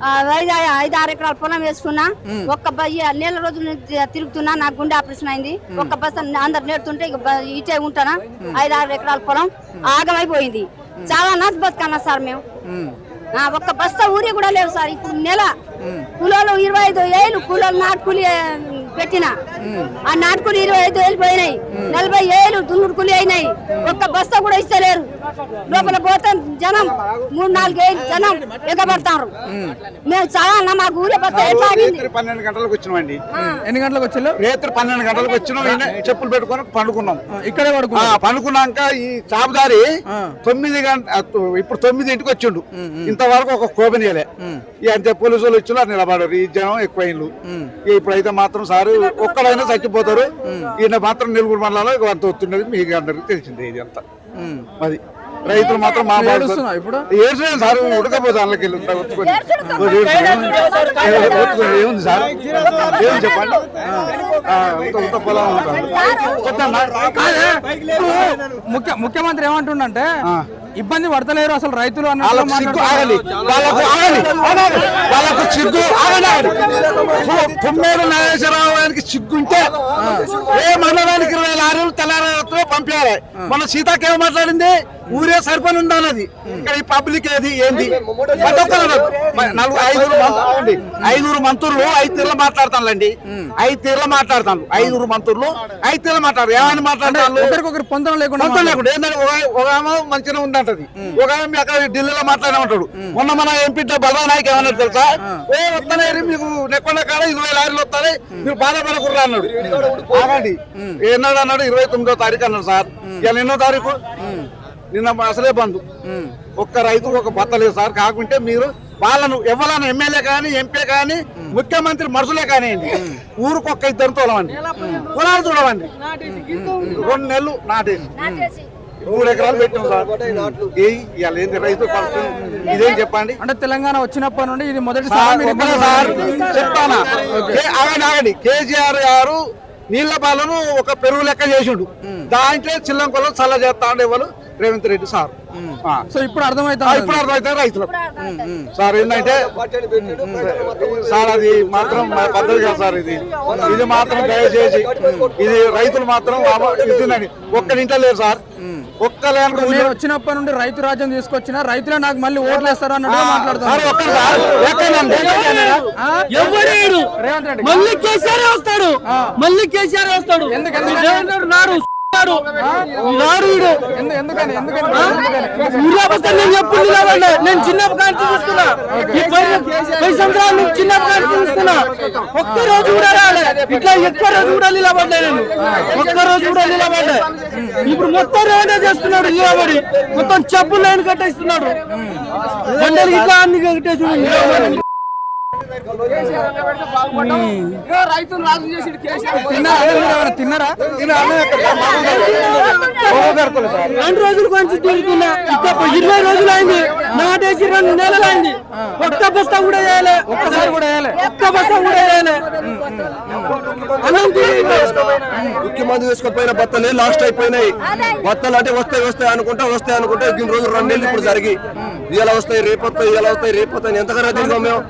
5-6 ఎకరాల పొలం వేసుకున్నా. ఒక్క నెల రోజులు తిరుగుతున్నా. నాకు గుండె ఆపరేషన్ అయింది. ఒక్క బస్సు అందరు నేడుతుంటే ఇటే ఉంటానా. 5-6 ఎకరాల పొలం ఆగమైపోయింది. చాలా నాసు బతుకన్నా సార్ మేము. ఒక్క బస్తా ఊరి కూడా లేవు సార్. ఇప్పుడు నెల కూలీలు 25,000 కూలీలు నాటుకూలి పెట్టిన. ఆ నాటుకూలి 25,000 పోయినాయి. 40,000 దున్నుడు కూలి అయినాయి. ఒక్క బస్తా కూడా ఇస్తలేరు. లోపల పోతే జనం 3-4 జనం ఎగబడతారు. మేము చాలా మాకు ఊరే బస్తా ఎట్లా 12 గంటలకు వచ్చినామండి. ఎన్ని గంటలకు వచ్చినా? రేత్రి 12 గంటలకు వచ్చినాం. చెప్పులు పెట్టుకొని పండుకున్నాం. ఇక్కడే పండుకున్నాక ఈ చాపుదారి 9 గంటల ఇప్పుడు 9ంటికి వచ్చిండు. ఇంతవరకు ఒక కోపనియలే. అంతే పోలీసులు వచ్చినా నిలబడరు. ఈ జనం ఎక్కువైండు. ఇప్పుడైతే మాత్రం సార్ ఒక్కడైనా చచ్చిపోతారు. ఈయన మాత్రం నెల్లూరు మండలంలో అంత వస్తున్నది మీకు అందరికి తెలిసిందే. ఇది అంతా అది రైతులు మాత్రం మా ఏడ్చున్నాయి సార్. ఉడకపోతే అందులోకి వెళ్ళి ఏముంది సార్? ఏముంది చెప్పండి. పొలం ముఖ్యమంత్రి ఏమంటుండంటే ఇబ్బంది పడతలేరు అసలు రైతులు వాళ్ళకు సిగ్గు. తుమ్మేరు నాగేశ్వరరావు గారికి సిగ్గుంటే ఏ మండలానికి 20 లారీలు తెల్లారితో పంపించాలి. మన సీతాకి ఏం మాట్లాడింది? ఊరే సరిపని ఉందన్నది. ఇక్కడ ఈ పబ్లిక్ ఏది ఏంది? 5 మంత్రులు 5 తీర్లు మాట్లాడతానులేండి. 5 తీర్లు మాట్లాడతాను. 5 మంత్రులు 5 తీర్లు మాట్లాడరు. ఏమని మాట్లాడతాను? ఒకరికొకరు పొందడం లేకుండా ఏంటంటే ఒక ఆమె మంచిగా ఉందంటది. ఒక ఆమె అక్కడ ఢిల్లీలో మాట్లాడమంటాడు. మొన్న మన ఎంపీ బలరాం నాయక్ ఏమన్నాడు తెలుసా? వస్తాయి మీకు నెక్కొండ కాడ 20 లారీలు వస్తాయి, మీరు బాధపడకూడదు అన్నాడు. ఆగండి. ఏనాడు అన్నాడు? 29వ తారీఖు అన్నాడు సార్. ఇవాళ ఎన్నో తారీఖు? నిన్న అసలే బంధు. ఒక్క రైతు ఒక బత్త లేదు సార్. కాకుంటే మీరు వాళ్ళను ఎవరైనా ఎమ్మెల్యే కానీ ఎంపీ కానీ ముఖ్యమంత్రి మనుషులే కానివ్వండి, ఊరికి ఒక్క 2 తోలమండి, పొలాలు చూడవండి. 2 నెలలు నాటేసి 3 ఎకరాలు పెట్టాం సార్. ఇవాళ ఏంది రైతు ఇదేం చెప్పండి? అంటే తెలంగాణ వచ్చినప్పటి నుండి ఇది మొదటి సార్ చెప్తానా? ఆగండి. కేసీఆర్ గారు నీళ్ల పాలను ఒక పెరుగు లెక్క చేసిండు. దాంట్లో చిల్లంకొల్లం చల్ల చేస్తా ఉండేవాళ్ళు రేవంత్ రెడ్డి సార్. సో ఇప్పుడు అర్థమైతే రైతులకు సార్ ఏంటంటే సార్ అది మాత్రం పద్ధతి కాదు సార్. ఇది మాత్రం దయచేసి ఇది రైతులు మాత్రం ఇస్తుందండి. ఒక్కడింట్లో లేరు సార్. వచ్చినప్పటి నుండి రైతు రాజ్యం తీసుకొచ్చిన రైతులే నాకు మళ్ళీ ఓట్లు వేస్తారు అన్నట్టు మాట్లాడుతున్నారు. మళ్ళీ కేసీఆర్ వస్తాడు. మళ్ళీ కేసీఆర్ వస్తాడు. నేను చిన్నప్పటి చూస్తున్నా. 10 సంవత్సరాల నుంచి చిన్నప్పటి చూస్తున్నా. ఒక్కరోజు కూడా రాలే. ఇట్లా ఎక్కువ రోజు కూడా నిలబడ్డా. నేను ఒక్కరోజు కూడా నిలబడ్డా. ఇప్పుడు మొత్తం రేవంటే చేస్తున్నాడు. నిలబడి మొత్తం చెప్పులు లైన్ కట్టేస్తున్నాడు. బండలు ఇట్లా అన్ని కట్టేసి రైతులు రాజు చేసి తిన్నారా? 2 రోజులు కొంచెం తిరుగుతున్నా. 20 రోజులు అయింది. నాటేసి 2 నెలలు అయింది. ఒక్క బస్తా కూడా వేయాలి. ఒక్కసారి కూడా వేయాలి. ఒక్క బస్తా కూడా వేయాలి. ముఖ్యమంత్రి తీసుకుపోయిన బత్తలే లాస్ట్ అయిపోయినాయి. బత్తలు అంటే వస్తాయి అనుకుంటా ఇన్ని రోజులు 2 నెలలు ఇప్పుడు జరిగి ఇలా వస్తాయి రేపొస్తాయి ఎంతకన్నా తిరిగాం మేము.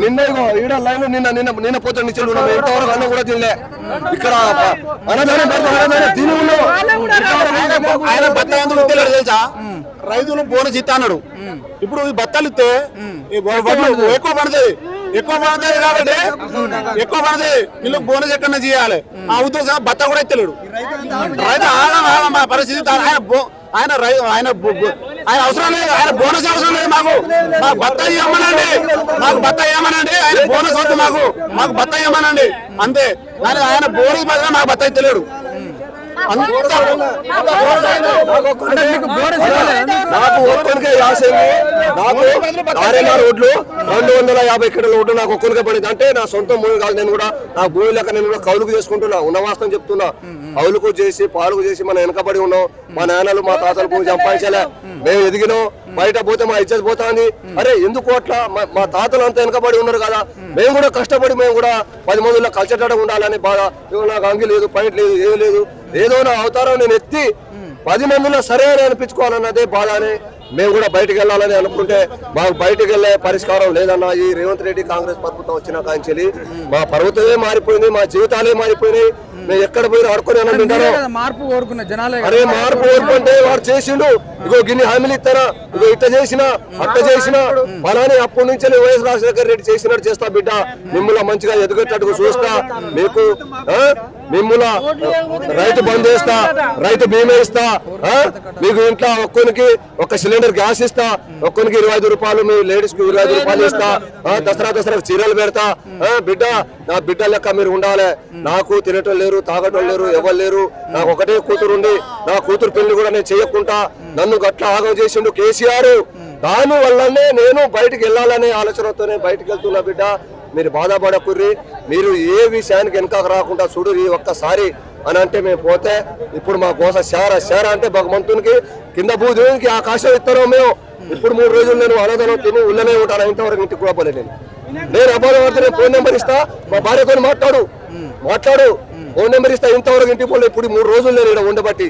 నిన్న ఈడ లైన్ నిన్న పోతే నుంచి ఎంతవరకు అన్నం కూడా తినలే. ఇక్కడ తిని ఉన్నాం. ఆయన బత్త ఎందుకు తెలియదు తెలుసా? రైతులు బోనస్ ఇస్తా అన్నాడు. ఇప్పుడు ఈ బత్తాలు ఇస్తే ఎక్కువ పడుతుంది కాబట్టి ఎక్కువ పడుతుంది. వీళ్ళకి బోనస్ ఎక్కడన్నా చేయాలి. ఆ ఉద్దేశం బత్త కూడా ఇస్తలేడు రైతు. మా పరిస్థితి ఆయన అవసరం లేదు. ఆయన బోనస్ అవసరం లేదు. మాకు బత్త ఇవ్వమనండి. ఆయన బోనస్ వద్దు. మాకు బత్త ఇవ్వమనండి అంతే. ఆయన బోనస్ బదులు మాకు బత్త ఇస్తలేడు. నాకు ఒక్కరికే 6 రోడ్లు 250 ఎకరాల రోడ్లు నాకు ఒక్కరికే పడింది. అంటే నా సొంత భూమి కాదు. నేను కూడా నా భూమి లెక్క నేను కూడా కౌలుకు చేసుకుంటున్నా. ఉన్నవాస్తవం చెప్తున్నా. కౌలుకు చేసి పాలుకు చేసి మనం వెనకబడి ఉన్నాం. మా నాన్నలు మా తాతలు భూమి సంపాదించలే. మేము ఎదిగినాం. బయట పోతే మా ఇజ్జత్ పోతాంది. అరే ఎందుకు అట్లా? మా తాతలు అంతా వెనకబడి ఉన్నారు కదా. మేము కూడా కష్టపడి మేము కూడా 10 మందిలో కలిసేటట్టు ఉండాలని బాధ. నాకు అంగి లేదు, పాయింట్ లేదు, ఏది లేదు. ఏదో నా అవతారం నేను ఎత్తి 10 మందిలో సరే అని అనిపించుకోవాలన్నదే బాధ అని మేము కూడా బయటకు వెళ్ళాలని అనుకుంటే మాకు బయటకు వెళ్ళే పరిష్కారం లేదన్న. ఈ రేవంత్ రెడ్డి కాంగ్రెస్ ప్రభుత్వం వచ్చిన కాంచెలి మా పర్వతమే మారిపోయింది, మా జీవితాలే మారిపోయినాయి. మేము ఎక్కడ పోయి ఆడుకొని అన్నం తింటారో. మార్పు కోరుకున్న జనాలే అరే మార్పు కోరుకుంటే వాడు చేసిండు, ఇగో గిన్ని హామీలు ఇస్తారా, ఇగో ఇట్ట చేసినా అట్ట చేసినా అలానే అప్పటి నుంచి వైఎస్ రాజశేఖర రెడ్డి చేసినట్టు చేస్తా బిడ్డ, మిమ్మల్ని మంచిగా ఎదుగుతట్టుగా చూస్తా, మీకు మిమ్మల్ని రైతు బంద్ చేస్తా, రైతు బీమా ఇస్తా, మీకు ఇంట్లో ఒక్కొనికి ఒక సిలిండర్ గ్యాస్ ఇస్తా, ఒక్కొనికి 25 రూపాయలు, మీ లేడీస్ కు 25 రూపాయలు ఇస్తా, దసరా చీరలు పెడతా. బిడ్డ నా బిడ్డ లెక్క మీరు ఉండాలి. నాకు తినటం లేరు, తాగటం లేరు, ఎవరు లేరు. నాకు ఒకటే కూతురు ఉంది, నా కూతురు పెళ్లి కూడా నేను చేయకుండా నన్ను గట్ల ఆగం చేసిండు కేసీఆర్. దాని వల్లనే నేను బయటికి వెళ్ళాలనే ఆలోచనతోనే బయటికి వెళ్తున్నా బిడ్డ. మీరు బాధపడకుర్రి, మీరు ఏ విషయానికి వెనకకు రాకుండా చూడురి ఒక్కసారి అని అంటే మేము పోతే ఇప్పుడు మా గోస శార అంటే భగవంతునికి కింద భూదేవికి ఆకాశం ఇస్తారో మేము. ఇప్పుడు 3 రోజులు నేను అన్నదానం తిని ఉల్లనే ఉంటాను, ఇంతవరకు ఇంటికి కూడా పోలే. నేను అబ్బాయి పడితే ఫోన్ నెంబర్ ఇస్తా, మా భార్యతో మాట్లాడు ఫోన్ నెంబర్ ఇస్తా, ఇంతవరకు ఇంటికి పోలే. ఇప్పుడు 3 రోజులు నేను ఇక్కడ ఉండబట్టి